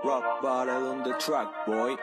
Rock bottle on the track, boy.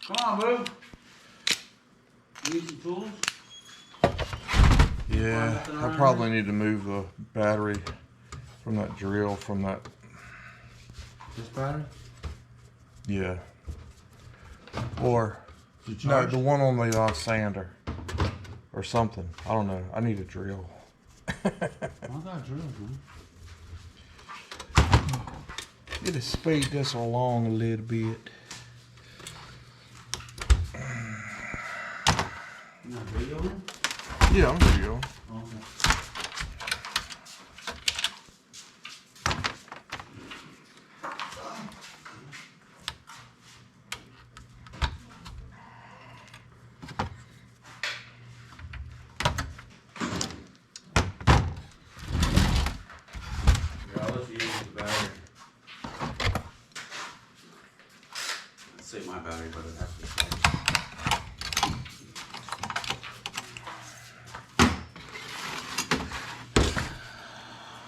Come on, boo. You need some tools? Yeah, I probably need to move the battery from that drill from that. This battery? Yeah. Or no, the one on the sander or something. I don't know. I need a drill. I got drills, man. It'll speed this along a little bit. You not videoing? Yeah, I'm videoing. Okay. Yeah, I'll let you use the battery. I'd say my battery, but it has to be charged.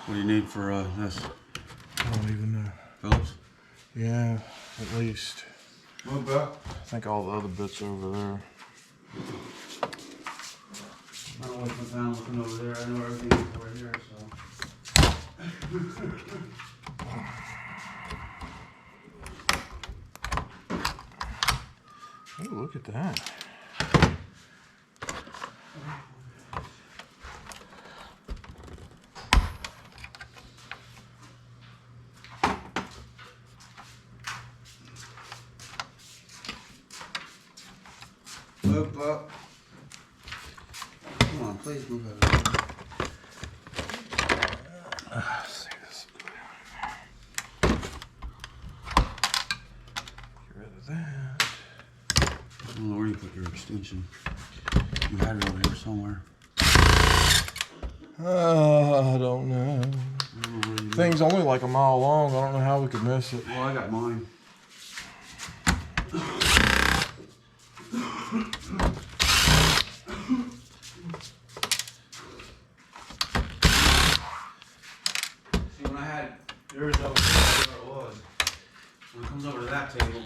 What do you need for this? I don't even know. Phillips? Yeah, at least. Move back. I think all the other bits over there. I don't waste my time looking over there. I know everything is over here, so. Oh, look at that. Move up. Come on, please move out of the way. Let's see this. Get rid of that. I don't know where you put your extension. You had it over here somewhere. I don't know. I don't know where you Thing's only like a mile long. I don't know how we could miss it. Well, I got mine. See, when I had yours over there, where it was, when it comes over to that table.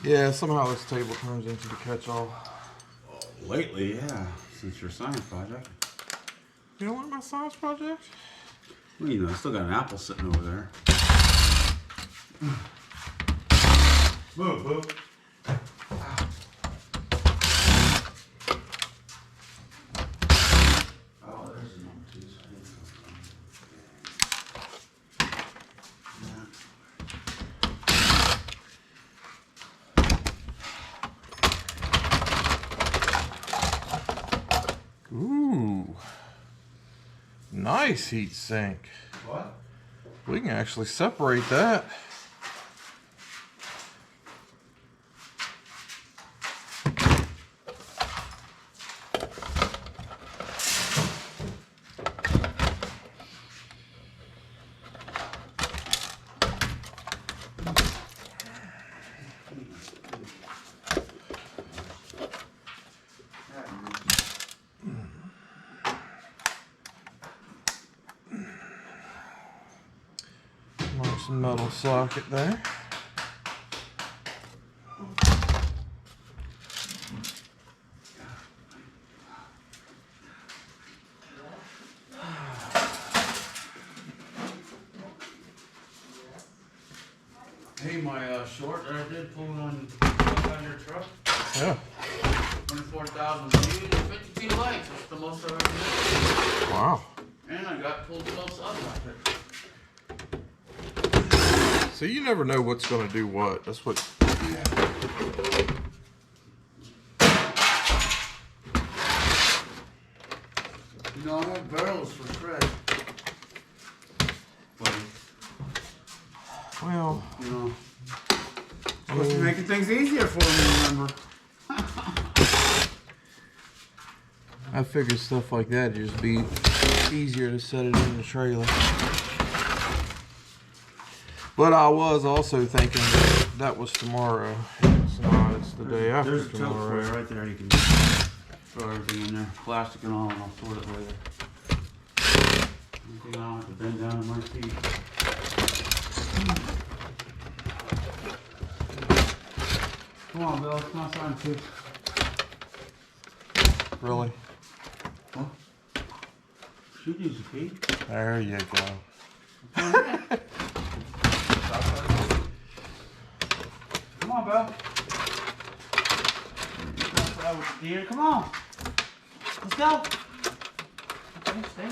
Yeah, somehow this table turns into the catch-all. Lately, yeah, since your science project. You don't like my science project? Well, you know, I still got an apple sitting over there. Move, move. Oh, there's a number two. So I didn't Ooh. Nice heat sink. What? We can actually separate that. Nice metal socket there. Hey, my short that I did pull on your truck, Yeah. 24,000 views, 50 feet of lights. That's the most I've ever did. Wow. And I got pulled close up like it. So you never know what's going to do what. That's what. You know, I have barrels for shred. But, Well, you know, supposed to be making things easier for me, remember? I figured stuff like that would just be easier to set it in the trailer. But I was also thinking that was tomorrow. It's not. It's the day after There's a tote for tomorrow. you right there. You can throw everything in there, plastic and all, and I'll sort it later. Anything I don't have to bend down in my feet. Come on, Bill. It's not time to. Really? What? Should use the key. There you go. Come on, Bill. Dear, come on. Let's go. Okay, stay.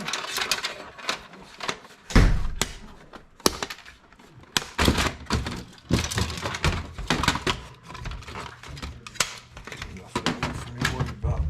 Nothing for me to worry about.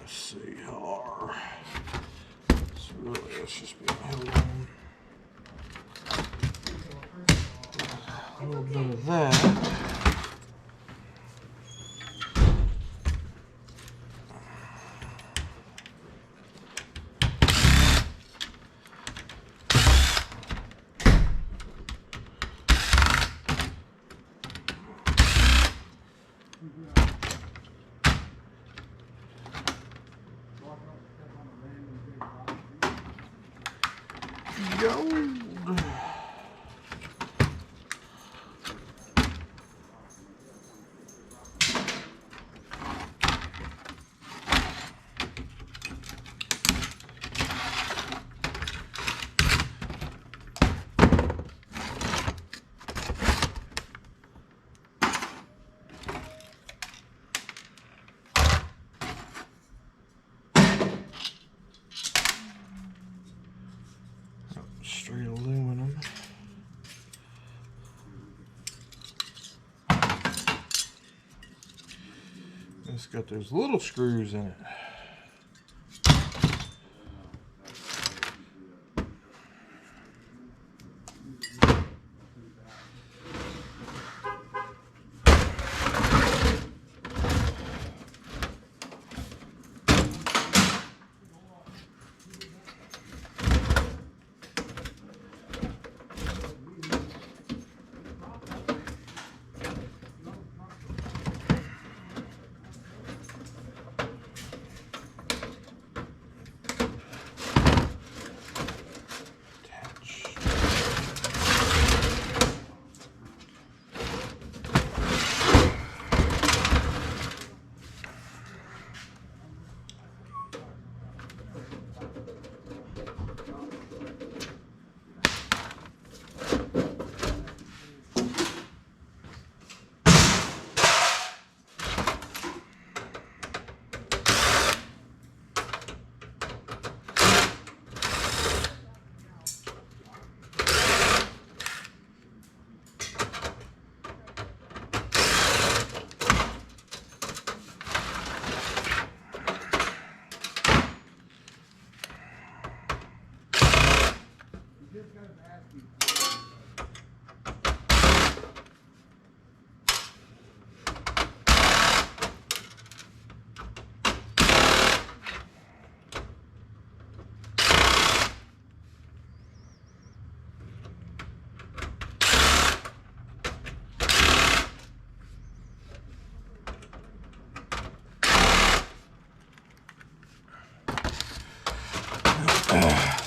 CR. So really, let's just be held on. A little bit of that. Gold. Straight aluminum. It's got those little screws in it.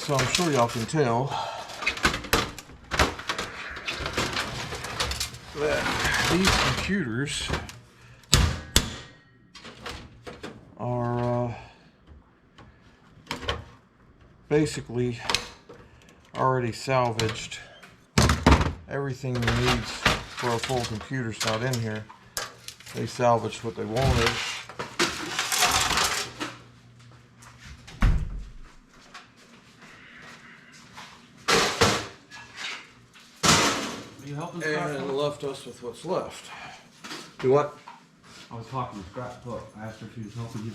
So I'm sure y'all can tell that these computers are basically already salvaged. Everything you need for a full computer's not in here. They salvaged what they wanted. Are you helping Scrap And Book? left us with what's left. Do what? I was talking to Scrap Book. I asked her if she was helping you.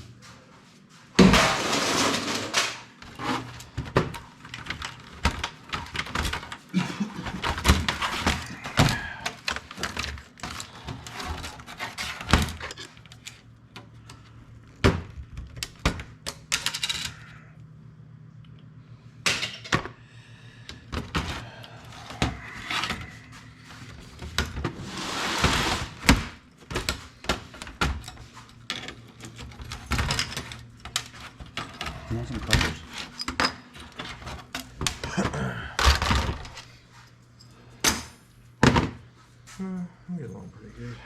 You want some covers? I'm getting along pretty good.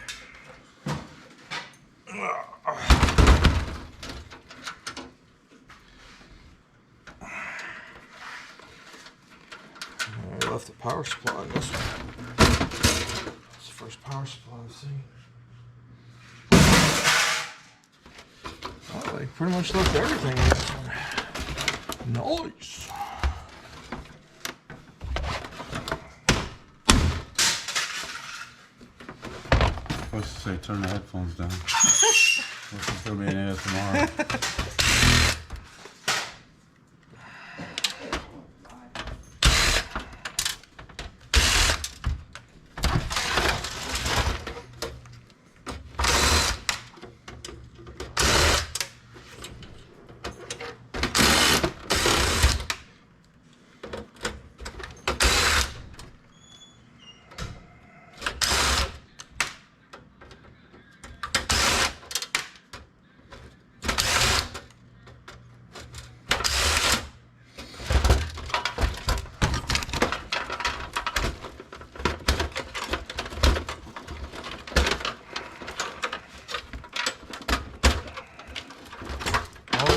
I left the power supply in this one. It's the first power supply I've seen. Oh, they pretty much left everything in this one. Nice. I was to say, turn the headphones down. This is gonna be an ASMR.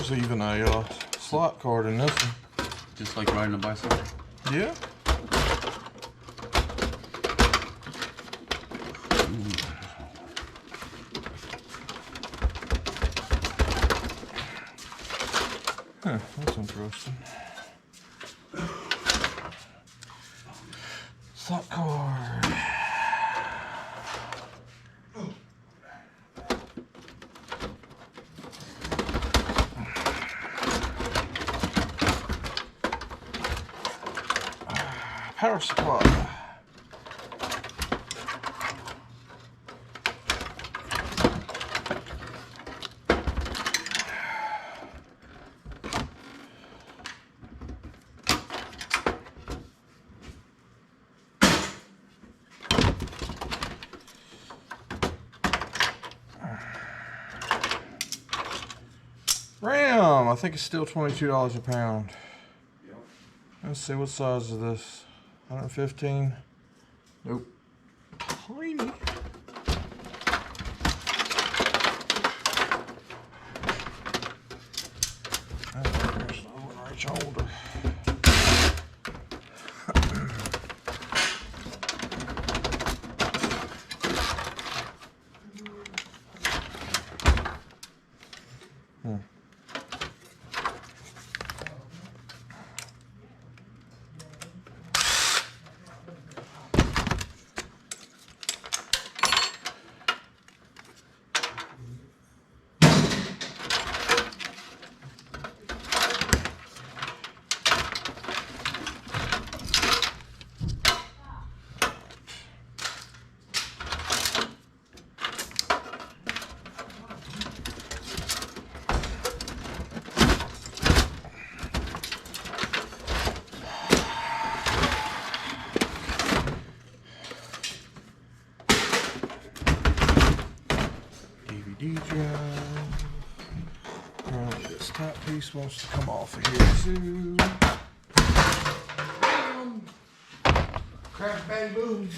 There's even a slot card in this one. Just like riding a bicycle. Yeah. Huh, that's interesting. Slot card. Power supply. RAM, I think it's still $22 a pound. Yep. Let's see, what size is this? 115? Nope. Tiny. There's no one right shoulder. DVD drive. Apparently this top piece wants to come off of here too. crash, bang, boom.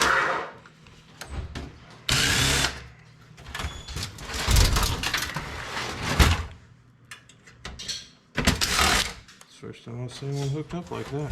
First time I've seen one hooked up like that.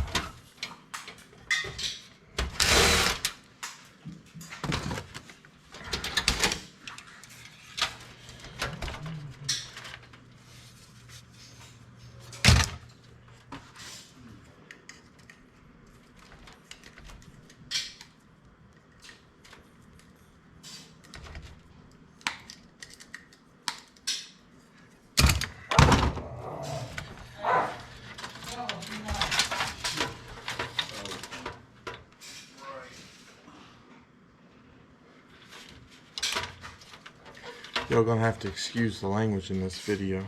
Y'all gonna have to excuse the language in this video.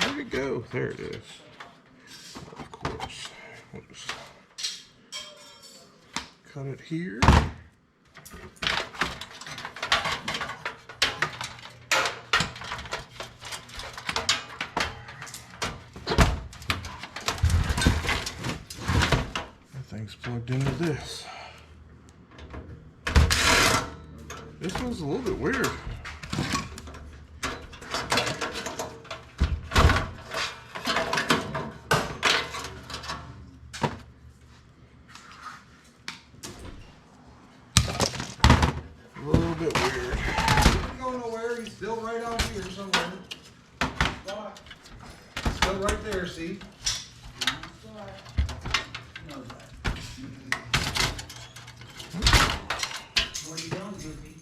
Where'd it go? There it is. Of course. We'll just cut it here. Thing's plugged into this. This one's a little bit weird. A little bit weird. He didn't go nowhere. He's still right out here somewhere. Still right there, see? What are you doing, Goofy?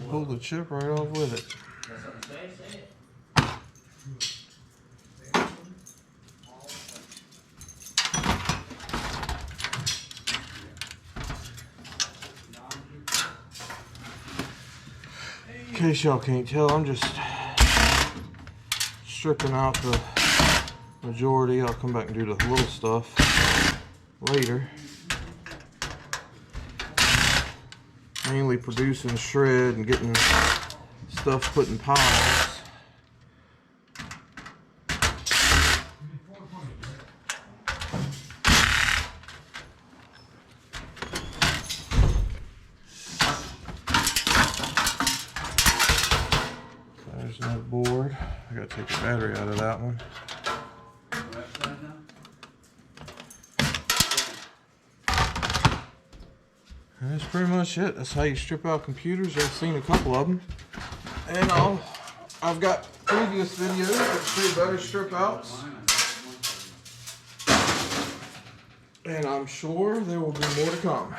Pull the chip right off with it. Got something to say? Say it. In case y'all can't tell, I'm just stripping out the majority. I'll come back and do the little stuff later. Mainly producing shred and getting stuff put in piles. There's another board. I gotta take the battery out of that one. And that's pretty much it. That's how you strip out computers. I've seen a couple of them. And I've got previous videos that show better strip outs. And I'm sure there will be more to come.